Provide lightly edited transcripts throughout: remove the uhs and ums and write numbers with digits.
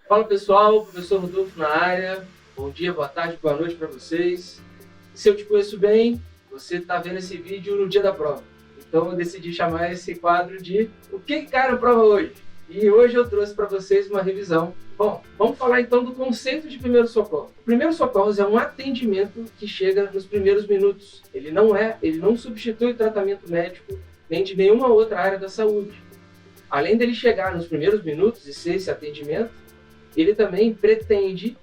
Fala pessoal, professor Rodolfo na área. Bom dia, boa tarde, boa noite para vocês. Se eu te conheço bem, você está vendo esse vídeo no dia da prova. Então eu decidi chamar esse quadro de O que cai na prova hoje? E hoje eu trouxe para vocês uma revisão. Bom, vamos falar então do conceito de primeiro socorro. Primeiro socorros é um atendimento que chega nos primeiros minutos. Ele não substitui o tratamento médico nem de nenhuma outra área da saúde. Além dele chegar nos primeiros minutos e ser esse atendimento, ele também pretende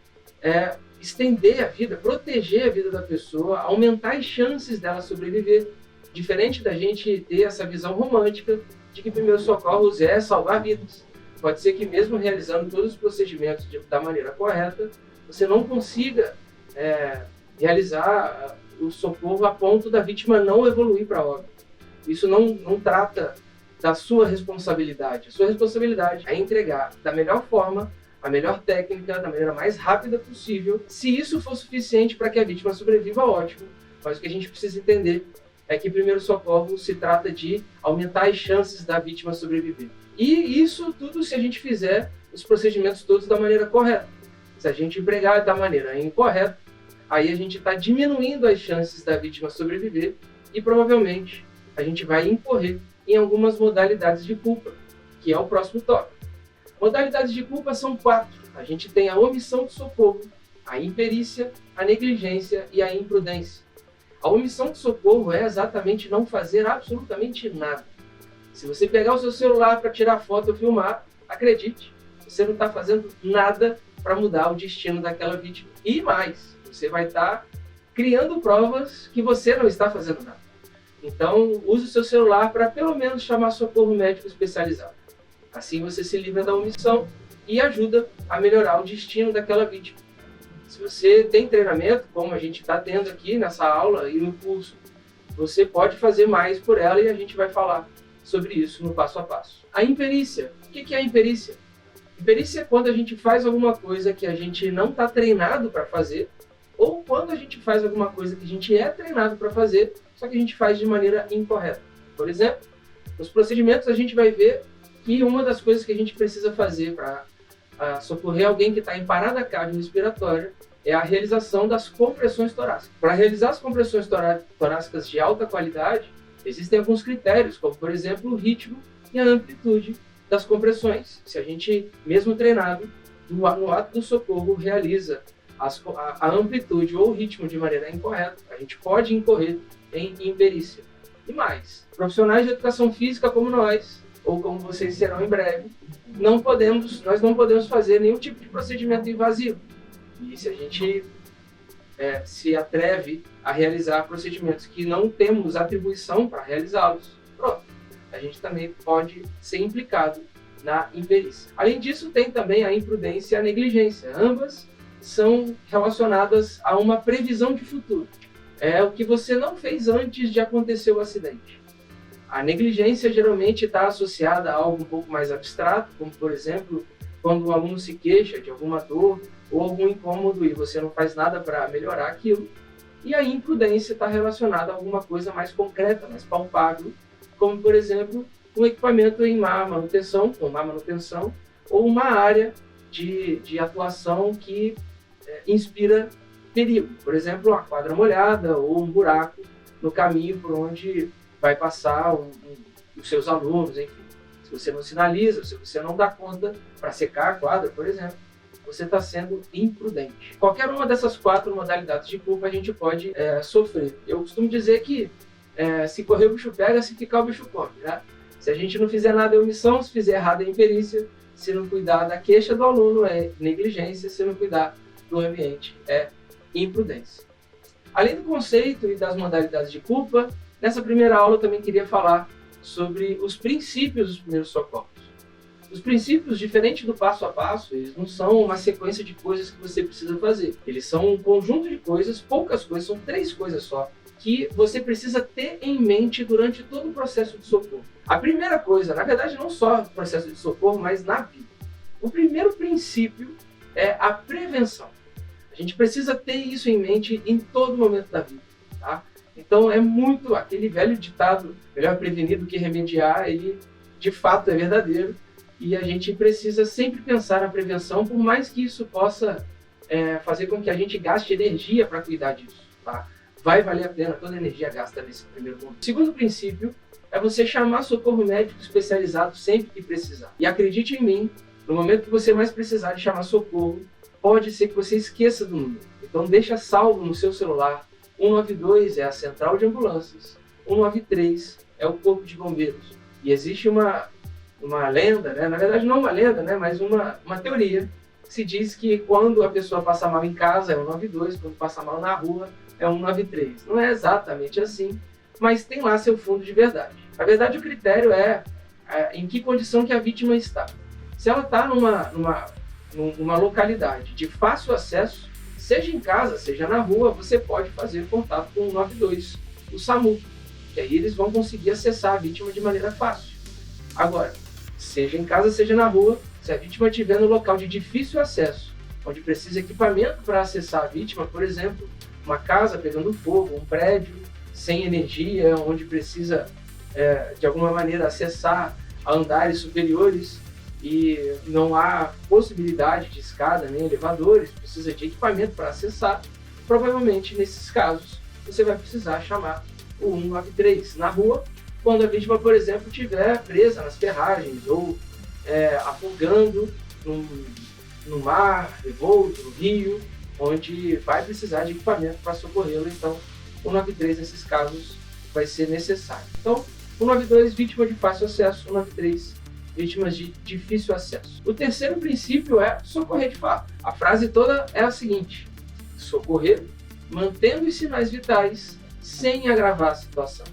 estender a vida, proteger a vida da pessoa, aumentar as chances dela sobreviver. Diferente da gente ter essa visão romântica de que primeiros socorros é salvar vidas. Pode ser que mesmo realizando todos os procedimentos da maneira correta, você não consiga realizar o socorro a ponto da vítima não evoluir para óbito. Isso não trata da sua responsabilidade. A sua responsabilidade é entregar da melhor forma, a melhor técnica, da maneira mais rápida possível. Se isso for suficiente para que a vítima sobreviva, ótimo. Mas o que a gente precisa entender é que primeiro socorro se trata de aumentar as chances da vítima sobreviver. E isso tudo se a gente fizer os procedimentos todos da maneira correta. Se a gente empregar da maneira incorreta, aí a gente está diminuindo as chances da vítima sobreviver e provavelmente a gente vai incorrer em algumas modalidades de culpa, que é o próximo tópico. Modalidades de culpa são 4. A gente tem a omissão de socorro, a imperícia, a negligência e a imprudência. A omissão de socorro é exatamente não fazer absolutamente nada. Se você pegar o seu celular para tirar foto ou filmar, acredite, você não está fazendo nada para mudar o destino daquela vítima. E mais, você vai estar criando provas que você não está fazendo nada. Então, use o seu celular para pelo menos chamar socorro médico especializado. Assim você se livra da omissão e ajuda a melhorar o destino daquela vítima. Se você tem treinamento, como a gente está tendo aqui nessa aula e no curso, você pode fazer mais por ela e a gente vai falar sobre isso no passo a passo. A imperícia. O que é a imperícia? Imperícia é quando a gente faz alguma coisa que a gente não está treinado para fazer, ou quando a gente faz alguma coisa que a gente é treinado para fazer, só que a gente faz de maneira incorreta. Por exemplo, nos procedimentos a gente vai ver que uma das coisas que a gente precisa fazer para socorrer alguém que está em parada cardiorrespiratória é a realização das compressões torácicas. Para realizar as compressões torácicas de alta qualidade, existem alguns critérios, como por exemplo o ritmo e a amplitude das compressões. Se a gente, mesmo treinado, no ato do socorro, realiza a amplitude ou o ritmo de maneira incorreta, a gente pode incorrer em imperícia. E mais, profissionais de educação física como nós, ou como vocês serão em breve, nós não podemos fazer nenhum tipo de procedimento invasivo. E se a gente se atreve a realizar procedimentos que não temos atribuição para realizá-los, pronto, a gente também pode ser implicado na imperícia. Além disso, tem também a imprudência e a negligência. Ambas são relacionadas a uma previsão de futuro. É o que você não fez antes de acontecer o acidente. A negligência geralmente está associada a algo um pouco mais abstrato, como por exemplo, quando o aluno se queixa de alguma dor ou algum incômodo e você não faz nada para melhorar aquilo. E a imprudência está relacionada a alguma coisa mais concreta, mais palpável, como por exemplo, um equipamento em má manutenção, ou uma área de atuação que inspira perigo. Por exemplo, uma quadra molhada ou um buraco no caminho por onde vai passar os seus alunos, enfim. Se você não sinaliza, se você não dá conta para secar a quadra, por exemplo, você está sendo imprudente. Qualquer uma dessas 4 modalidades de culpa a gente pode sofrer. Eu costumo dizer que se correr o bicho pega, se ficar o bicho come, né? Se a gente não fizer nada é omissão, se fizer errado é imperícia, se não cuidar da queixa do aluno é negligência, se não cuidar do ambiente é imprudência. Além do conceito e das modalidades de culpa, nessa primeira aula eu também queria falar sobre os princípios dos primeiros socorros. Os princípios, diferente do passo a passo, eles não são uma sequência de coisas que você precisa fazer. Eles são um conjunto de coisas, poucas coisas, são 3 coisas só, que você precisa ter em mente durante todo o processo de socorro. A primeira coisa, na verdade não só no processo de socorro, mas na vida. O primeiro princípio é a prevenção. A gente precisa ter isso em mente em todo momento da vida, tá? Então é muito aquele velho ditado, melhor prevenir do que remediar, ele de fato é verdadeiro. E a gente precisa sempre pensar na prevenção, por mais que isso possa fazer com que a gente gaste energia para cuidar disso. Tá? Vai valer a pena toda a energia gasta nesse primeiro ponto. O segundo princípio é você chamar socorro médico especializado sempre que precisar. E acredite em mim, no momento que você mais precisar de chamar socorro, pode ser que você esqueça do número. Então deixa salvo no seu celular. 192 é a central de ambulâncias, 193 é o corpo de bombeiros. E existe uma lenda, né? Na verdade não uma lenda, né? Mas uma teoria, que se diz que quando a pessoa passa mal em casa é 192, quando passa mal na rua é 193. Não é exatamente assim, mas tem lá seu fundo de verdade. Na verdade o critério é em que condição que a vítima está. Se ela está numa localidade de fácil acesso, seja em casa, seja na rua, você pode fazer contato com o 192, o SAMU, que aí eles vão conseguir acessar a vítima de maneira fácil. Agora, seja em casa, seja na rua, se a vítima estiver no local de difícil acesso, onde precisa de equipamento para acessar a vítima, por exemplo, uma casa pegando fogo, um prédio sem energia, onde precisa de alguma maneira acessar a andares superiores e não há possibilidade de escada nem elevadores, precisa de equipamento para acessar, provavelmente nesses casos você vai precisar chamar o 193 na rua, quando a vítima, por exemplo, estiver presa nas ferragens ou afogando no mar revolto, no rio, onde vai precisar de equipamento para socorrê-lo. Então, o 193 nesses casos vai ser necessário. Então, 192, vítima de fácil acesso, 193, vítimas de difícil acesso. O terceiro princípio é socorrer de fato. A frase toda é a seguinte: socorrer mantendo os sinais vitais sem agravar a situação.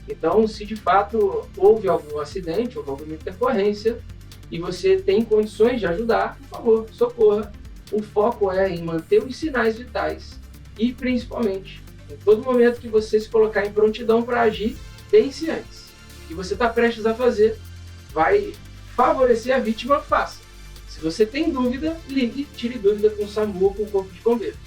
Então, se de fato houve algum acidente, houve alguma intercorrência e você tem condições de ajudar, por favor, socorra. O foco é em manter os sinais vitais e, principalmente, em todo momento que você se colocar em prontidão para agir, pense antes. O que você está prestes a fazer vai favorecer a vítima, faça. Se você tem dúvida, ligue, tire dúvida com o SAMU ou com o Corpo de Bombeiros.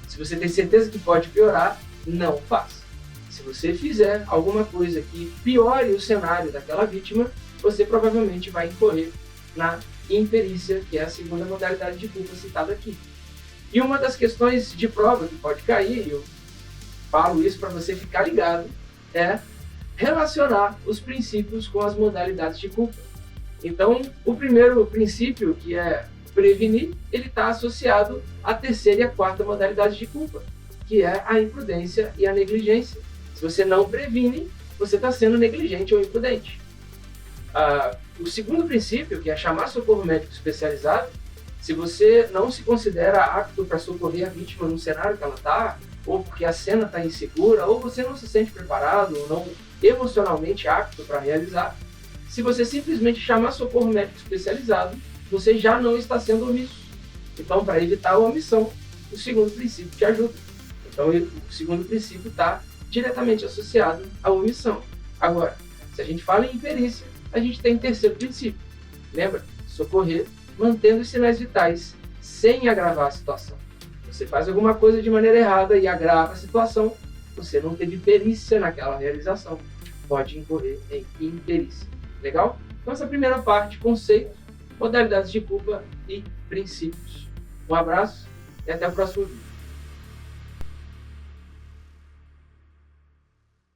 Se você tem certeza que pode piorar, não faça. Se você fizer alguma coisa que piore o cenário daquela vítima, você provavelmente vai incorrer na imperícia, que é a segunda modalidade de culpa citada aqui. E uma das questões de prova que pode cair, eu falo isso para você ficar ligado, é relacionar os princípios com as modalidades de culpa. Então, o primeiro princípio, que é prevenir, ele está associado à terceira e à quarta modalidade de culpa, que é a imprudência e a negligência. Se você não previne, você está sendo negligente ou imprudente. O segundo princípio, que é chamar socorro médico especializado, se você não se considera apto para socorrer a vítima no cenário que ela está, ou porque a cena está insegura, ou você não se sente preparado, ou não emocionalmente apto para realizar, se você simplesmente chamar socorro médico especializado, você já não está sendo omisso. Então, para evitar a omissão, o segundo princípio te ajuda. Então, o segundo princípio está diretamente associado à omissão. Agora, se a gente fala em imperícia, a gente tem o terceiro princípio. Lembra? Socorrer mantendo os sinais vitais, sem agravar a situação. Você faz alguma coisa de maneira errada e agrava a situação, você não teve perícia naquela realização, pode incorrer em imperícia. Legal? Então essa primeira parte, conceito, modalidades de culpa e princípios. Um abraço e até o próximo vídeo.